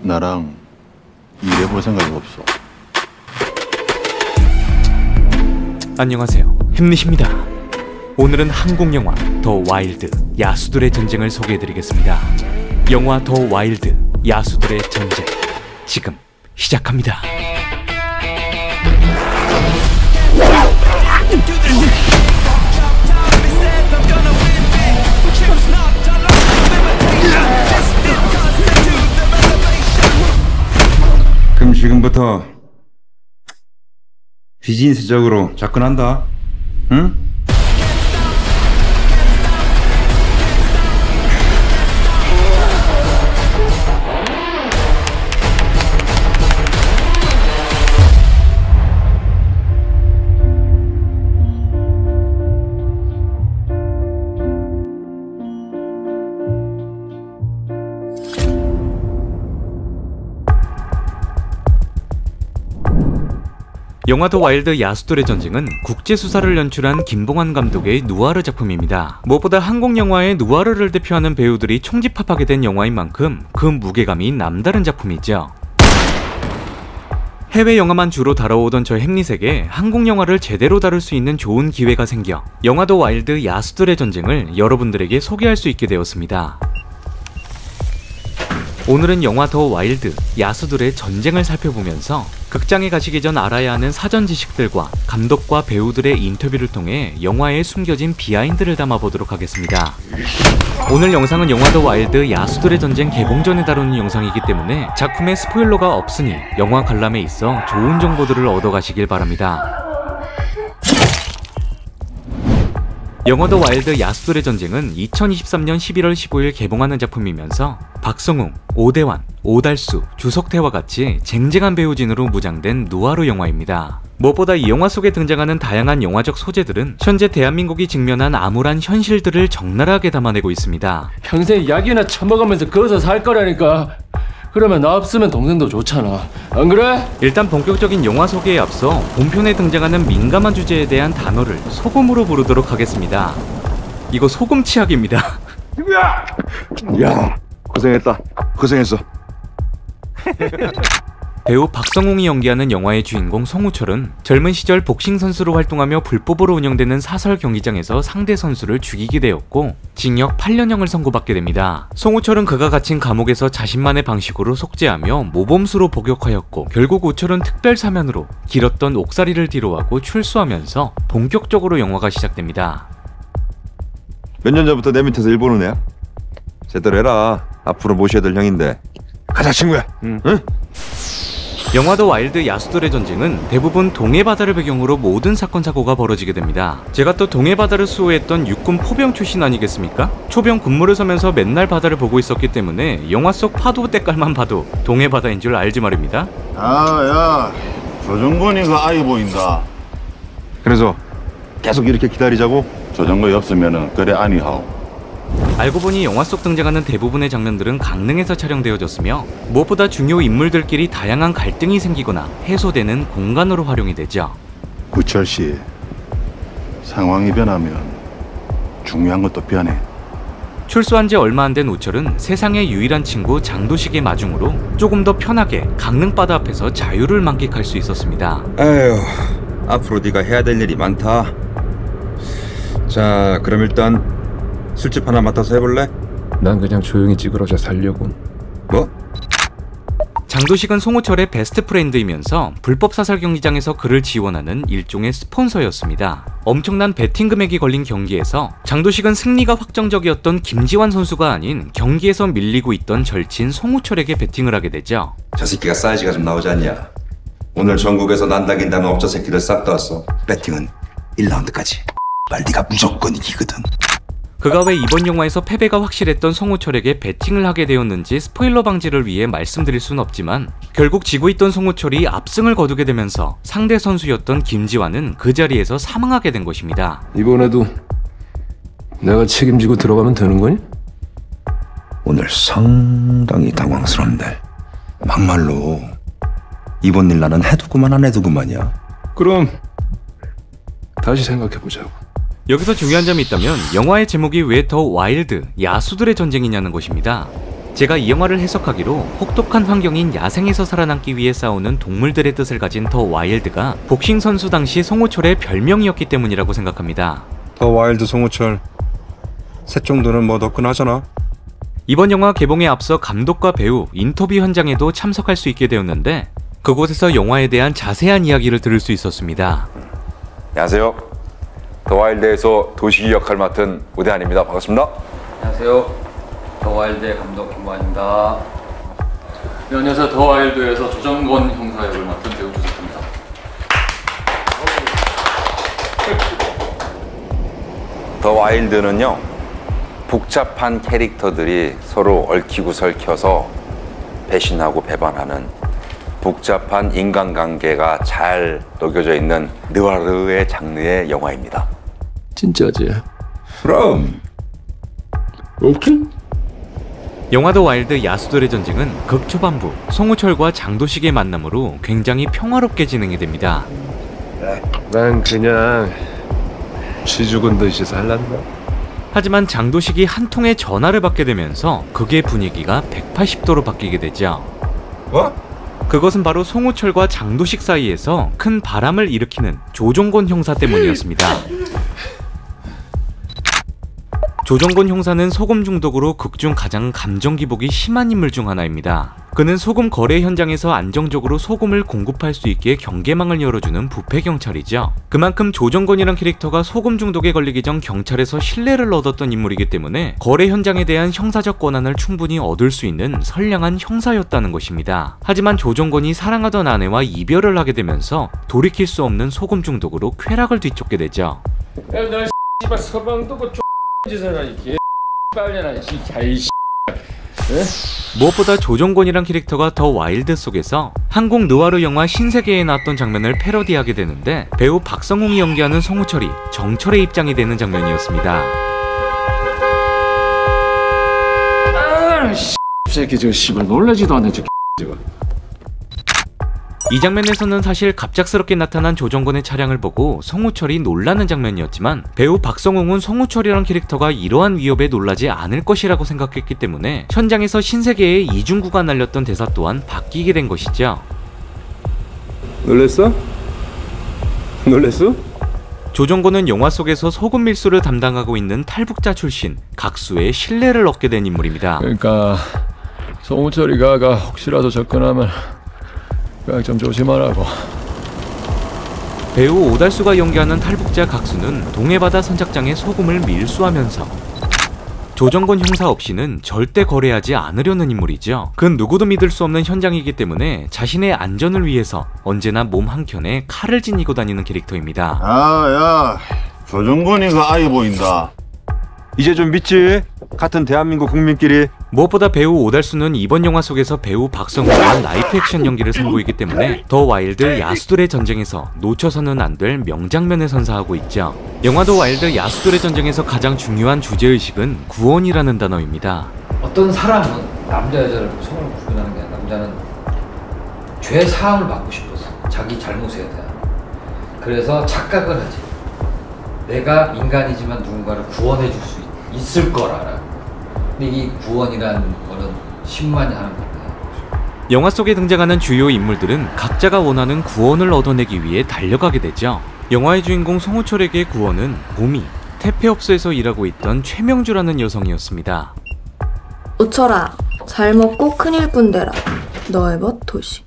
나랑 일해볼 생각이 없어. 안녕하세요, 햄릿입니다. 오늘은 한국 영화 더 와일드 야수들의 전쟁을 소개해드리겠습니다. 영화 더 와일드 야수들의 전쟁, 지금 시작합니다. 그럼 지금부터 비즈니스적으로 접근한다. 응? 영화 더 와일드 야수들의 전쟁은 국제수사를 연출한 김봉환 감독의 누아르 작품입니다. 무엇보다 한국 영화의 누아르를 대표하는 배우들이 총집합하게 된 영화인 만큼 그 무게감이 남다른 작품이죠. 해외 영화만 주로 다뤄오던 저 햄릿에게 한국 영화를 제대로 다룰 수 있는 좋은 기회가 생겨 영화 더 와일드 야수들의 전쟁을 여러분들에게 소개할 수 있게 되었습니다. 오늘은 영화 더 와일드 야수들의 전쟁을 살펴보면서 극장에 가시기 전 알아야 하는 사전 지식들과 감독과 배우들의 인터뷰를 통해 영화에 숨겨진 비하인드를 담아보도록 하겠습니다. 오늘 영상은 영화 더 와일드 야수들의 전쟁 개봉 전에 다루는 영상이기 때문에 작품에 스포일러가 없으니 영화 관람에 있어 좋은 정보들을 얻어가시길 바랍니다. 영화 더 와일드 야수들의 전쟁은 2023년 11월 15일 개봉하는 작품이면서 박성웅, 오대환, 오달수, 주석태와 같이 쟁쟁한 배우진으로 무장된 누아르 영화입니다. 무엇보다 이 영화 속에 등장하는 다양한 영화적 소재들은 현재 대한민국이 직면한 암울한 현실들을 적나라하게 담아내고 있습니다. 평생 약이나 처먹으면서 거기서 살 거라니까. 그러면 나 없으면 동생도 좋잖아, 안 그래? 일단 본격적인 영화 소개에 앞서 본편에 등장하는 민감한 주제에 대한 단어를 소금으로 부르도록 하겠습니다. 이거 소금 치약입니다. 야, 고생했다. 고생했어. 배우 박성웅이 연기하는 영화의 주인공 송우철은 젊은 시절 복싱 선수로 활동하며 불법으로 운영되는 사설 경기장에서 상대 선수를 죽이게 되었고 징역 8년형을 선고받게 됩니다. 송우철은 그가 갇힌 감옥에서 자신만의 방식으로 속죄하며 모범수로 복역하였고 결국 우철은 특별 사면으로 길었던 옥살이를 뒤로하고 출소하면서 본격적으로 영화가 시작됩니다. 몇 년 전부터 내 밑에서 일 보는 애야? 제대로 해라. 앞으로 모셔야 될 형인데. 가자 친구야. 응? 영화 더 와일드 야수들의 전쟁은 대부분 동해바다를 배경으로 모든 사건 사고가 벌어지게 됩니다. 제가 또 동해바다를 수호했던 육군 포병 출신 아니겠습니까? 초병 군무를 서면서 맨날 바다를 보고 있었기 때문에 영화 속 파도 때깔만 봐도 동해바다인 줄 알지 말입니다. 야, 조정건이가 아이 보인다. 그래서 계속 이렇게 기다리자고? 조정건이 없으면은 그래 아니하오. 알고 보니 영화 속 등장하는 대부분의 장면들은 강릉에서 촬영되어졌으며 무엇보다 중요 인물들끼리 다양한 갈등이 생기거나 해소되는 공간으로 활용이 되죠. 우철 씨, 상황이 변하면 중요한 것도 변해. 출소한 지 얼마 안 된 우철은 세상의 유일한 친구 장도식의 마중으로 조금 더 편하게 강릉바다 앞에서 자유를 만끽할 수 있었습니다. 에휴, 앞으로 네가 해야 될 일이 많다. 자, 그럼 일단 술집 하나 맡아서 해볼래? 난 그냥 조용히 찌그러져 살려고. 뭐? 장도식은 송우철의 베스트 프렌드이면서 불법 사설 경기장에서 그를 지원하는 일종의 스폰서였습니다. 엄청난 베팅 금액이 걸린 경기에서 장도식은 승리가 확정적이었던 김지환 선수가 아닌 경기에서 밀리고 있던 절친 송우철에게 베팅을 하게 되죠. 저 새끼가 사이즈가 좀 나오지 않냐? 오늘 전국에서 난다긴다는 업자 새끼들 싹 다 왔어. 배팅은 1라운드까지. 말 네가 무조건 이기거든. 그가 왜 이번 영화에서 패배가 확실했던 송우철에게 베팅을 하게 되었는지 스포일러 방지를 위해 말씀드릴 순 없지만 결국 지고 있던 송우철이 압승을 거두게 되면서 상대 선수였던 김지환은 그 자리에서 사망하게 된 것입니다. 이번에도 내가 책임지고 들어가면 되는 거니? 오늘 상당히 당황스럽네. 막말로 이번 일 나는 해두고만 안 해두고만이야. 그럼 다시 생각해보자고. 여기서 중요한 점이 있다면 영화의 제목이 왜 더 와일드, 야수들의 전쟁이냐는 것입니다. 제가 이 영화를 해석하기로 혹독한 환경인 야생에서 살아남기 위해 싸우는 동물들의 뜻을 가진 더 와일드가 복싱 선수 당시 송호철의 별명이었기 때문이라고 생각합니다. 더 와일드 송우철 셋 정도는 뭐 너끈하잖아. 이번 영화 개봉에 앞서 감독과 배우, 인터뷰 현장에도 참석할 수 있게 되었는데 그곳에서 영화에 대한 자세한 이야기를 들을 수 있었습니다. 안녕하세요. 더 와일드에서 도시기 역할을 맡은 오대한입니다. 반갑습니다. 안녕하세요. 더 와일드의 감독 김관입니다. 네, 안녕하세요. 더 와일드에서 조정권 형사 역을 맡은 배우 조석입니다. 더 와일드는요, 복잡한 캐릭터들이 서로 얽히고 설켜서 배신하고 배반하는 복잡한 인간관계가 잘 녹여져 있는 느와르의 장르의 영화입니다. 진짜지? 그럼 오케이? 영화 더 와일드 야수들의 전쟁은 극초반부 송우철과 장도식의 만남으로 굉장히 평화롭게 진행이 됩니다. 난 그냥 쥐 죽은 듯이 살란다. 하지만 장도식이 한 통의 전화를 받게 되면서 극의 분위기가 180도로 바뀌게 되죠. 뭐? 그것은 바로 송우철과 장도식 사이에서 큰 바람을 일으키는 조종곤 형사 때문이었습니다. 조정곤 형사는 소금 중독으로 극중 가장 감정 기복이 심한 인물 중 하나입니다. 그는 소금 거래 현장에서 안정적으로 소금을 공급할 수 있게 경계망을 열어주는 부패 경찰이죠. 그만큼 조정곤이란 캐릭터가 소금 중독에 걸리기 전 경찰에서 신뢰를 얻었던 인물이기 때문에 거래 현장에 대한 형사적 권한을 충분히 얻을 수 있는 선량한 형사였다는 것입니다. 하지만 조정곤이 사랑하던 아내와 이별을 하게 되면서 돌이킬 수 없는 소금 중독으로 쾌락을 뒤쫓게 되죠. 야, 나 씨발 서방 두고 짓을 하니 개 빨려나 이 무엇보다 조정곤이란 캐릭터가 더 와일드 속에서 한국 느와르 영화 신세계에 나왔던 장면을 패러디하게 되는데 배우 박성웅이 연기하는 송우철이 정철의 입장이 되는 장면이었습니다. 아, 새끼 저 씨발 놀라지도 않네 저 지금. 이 장면에서는 사실 갑작스럽게 나타난 조정곤의 차량을 보고 송우철이 놀라는 장면이었지만 배우 박성웅은 송우철이란 캐릭터가 이러한 위협에 놀라지 않을 것이라고 생각했기 때문에 현장에서 신세계의 이중구가 날렸던 대사 또한 바뀌게 된 것이죠. 놀랬어? 놀랬어? 조정곤은 영화 속에서 소금 밀수를 담당하고 있는 탈북자 출신 각수의 신뢰를 얻게 된 인물입니다. 그러니까 송우철이가 혹시라도 접근하면 그냥 좀 조심하라고. 배우 오달수가 연기하는 탈북자 각수는 동해바다 선착장에 소금을 밀수하면서 조정곤 형사 없이는 절대 거래하지 않으려는 인물이죠. 그는 누구도 믿을 수 없는 현장이기 때문에 자신의 안전을 위해서 언제나 몸 한켠에 칼을 지니고 다니는 캐릭터입니다. 야, 조정권이가 아이 보인다. 이제 좀 믿지? 같은 대한민국 국민끼리. 무엇보다 배우 오달수는 이번 영화 속에서 배우 박성웅과 라이프 액션 연기를 선보이기 때문에 더 와일드 야수들의 전쟁에서 놓쳐서는 안 될 명장면을 선사하고 있죠. 영화 더 와일드 야수들의 전쟁에서 가장 중요한 주제의식은 구원이라는 단어입니다. 어떤 사람은 남자 여자를 서로 구분하는 게 아니라 남자는 죄 사함을 받고 싶어서 자기 잘못에 대한 그래서 착각을 하지. 내가 인간이지만 누군가를 구원해 줄 수 있을 거라라고. 근데 이 구원이라는 거는 신만이 하는 건데. 영화 속에 등장하는 주요 인물들은 각자가 원하는 구원을 얻어내기 위해 달려가게 되죠. 영화의 주인공 송우철에게 구원은 봄이 태폐업소에서 일하고 있던 최명주라는 여성이었습니다. 우철아, 잘 먹고 큰일 뿐대라. 너의 멋 도시.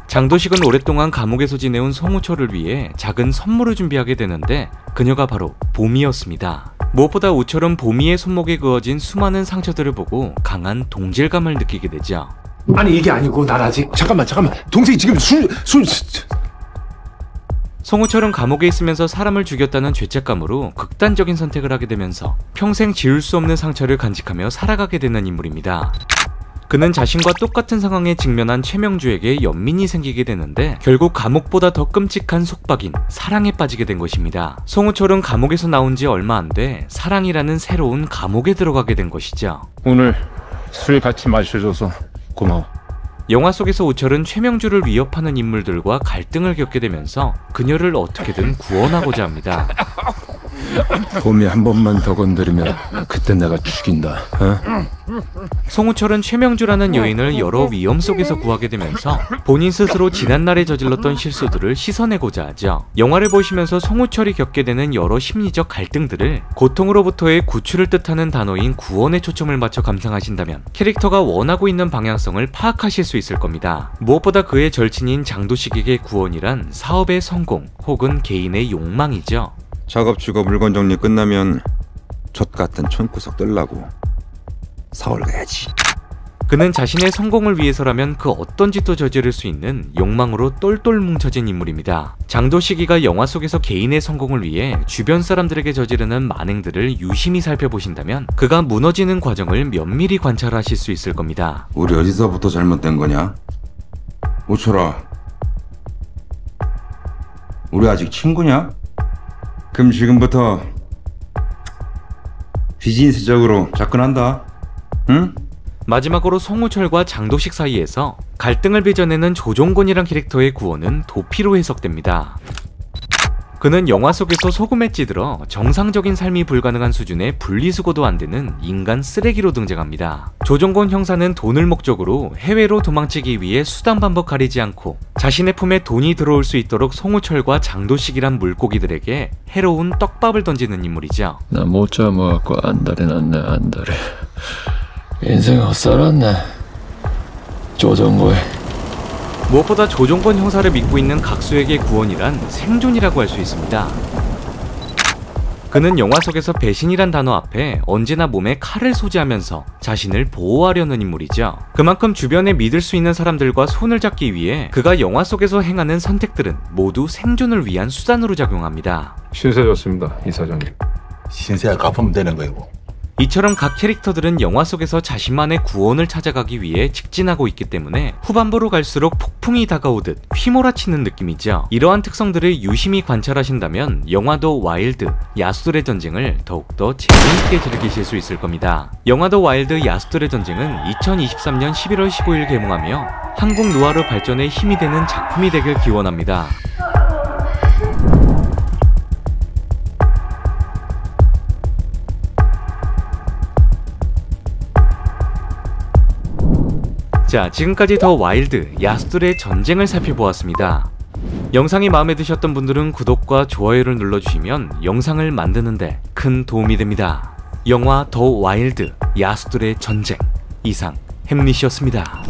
장도식은 오랫동안 감옥에서 지내온 송우철을 위해 작은 선물을 준비하게 되는데 그녀가 바로 봄이었습니다. 무엇보다 우철은 봄이의 손목에 그어진 수많은 상처들을 보고 강한 동질감을 느끼게 되죠. 아니 이게 아니고 난 아직 잠깐만 동생이 지금 술 송우철은 감옥에 있으면서 사람을 죽였다는 죄책감으로 극단적인 선택을 하게 되면서 평생 지울 수 없는 상처를 간직하며 살아가게 되는 인물입니다. 그는 자신과 똑같은 상황에 직면한 최명주에게 연민이 생기게 되는데 결국 감옥보다 더 끔찍한 속박인 사랑에 빠지게 된 것입니다. 송우철은 감옥에서 나온 지 얼마 안 돼 사랑이라는 새로운 감옥에 들어가게 된 것이죠. 오늘 술 같이 마셔줘서 고마워. 영화 속에서 우철은 최명주를 위협하는 인물들과 갈등을 겪게 되면서 그녀를 어떻게든 구원하고자 합니다. 봄이 한 번만 더 건드리면 그때 내가 죽인다. 어? 송우철은 최명주라는 여인을 여러 위험 속에서 구하게 되면서 본인 스스로 지난날에 저질렀던 실수들을 씻어내고자 하죠. 영화를 보시면서 송우철이 겪게 되는 여러 심리적 갈등들을 고통으로부터의 구출을 뜻하는 단어인 구원에 초점을 맞춰 감상하신다면 캐릭터가 원하고 있는 방향성을 파악하실 수 있을 겁니다. 무엇보다 그의 절친인 장도식에게 구원이란 사업의 성공 혹은 개인의 욕망이죠. 작업 주거 물건 정리 끝나면 젖같은 촌구석 뜰라고 서울 가야지. 그는 자신의 성공을 위해서라면 그 어떤 짓도 저지를 수 있는 욕망으로 똘똘 뭉쳐진 인물입니다. 장도식이가 영화 속에서 개인의 성공을 위해 주변 사람들에게 저지르는 만행들을 유심히 살펴보신다면 그가 무너지는 과정을 면밀히 관찰하실 수 있을 겁니다. 우리 어디서부터 잘못된 거냐? 우철아, 우리 아직 친구냐? 그럼 지금부터 비즈니스적으로 접근한다. 응? 마지막으로 송우철과 장도식 사이에서 갈등을 빚어내는 조종곤이란 캐릭터의 구원은 도피로 해석됩니다. 그는 영화 속에서 소금에 찌들어 정상적인 삶이 불가능한 수준의 분리수거도 안 되는 인간 쓰레기로 등장합니다. 조종곤 형사는 돈을 목적으로 해외로 도망치기 위해 수단 반복 가리지 않고 자신의 품에 돈이 들어올 수 있도록 송우철과 장도식이란 물고기들에게 해로운 떡밥을 던지는 인물이죠. 나 못 잡아먹고 안달이 났네 안달이. 인생 헛살았네. 조정고에. 무엇보다 조종권 형사를 믿고 있는 각수에게 구원이란 생존이라고 할 수 있습니다. 그는 영화 속에서 배신이란 단어 앞에 언제나 몸에 칼을 소지하면서 자신을 보호하려는 인물이죠. 그만큼 주변에 믿을 수 있는 사람들과 손을 잡기 위해 그가 영화 속에서 행하는 선택들은 모두 생존을 위한 수단으로 작용합니다. 신세 졌습니다, 이사장님. 신세가 갚으면 되는 거고. 이처럼 각 캐릭터들은 영화 속에서 자신만의 구원을 찾아가기 위해 직진하고 있기 때문에 후반부로 갈수록 폭풍이 다가오듯 휘몰아치는 느낌이죠. 이러한 특성들을 유심히 관찰하신다면 영화도 와일드, 야수들의 전쟁을 더욱더 재미있게 즐기실 수 있을 겁니다. 영화도 와일드, 야수들의 전쟁은 2023년 11월 15일 개봉하며 한국 누아르 발전에 힘이 되는 작품이 되길 기원합니다. 자, 지금까지 더 와일드, 야수들의 전쟁을 살펴보았습니다. 영상이 마음에 드셨던 분들은 구독과 좋아요를 눌러주시면 영상을 만드는데 큰 도움이 됩니다. 영화 더 와일드, 야수들의 전쟁. 이상 햄릿이었습니다.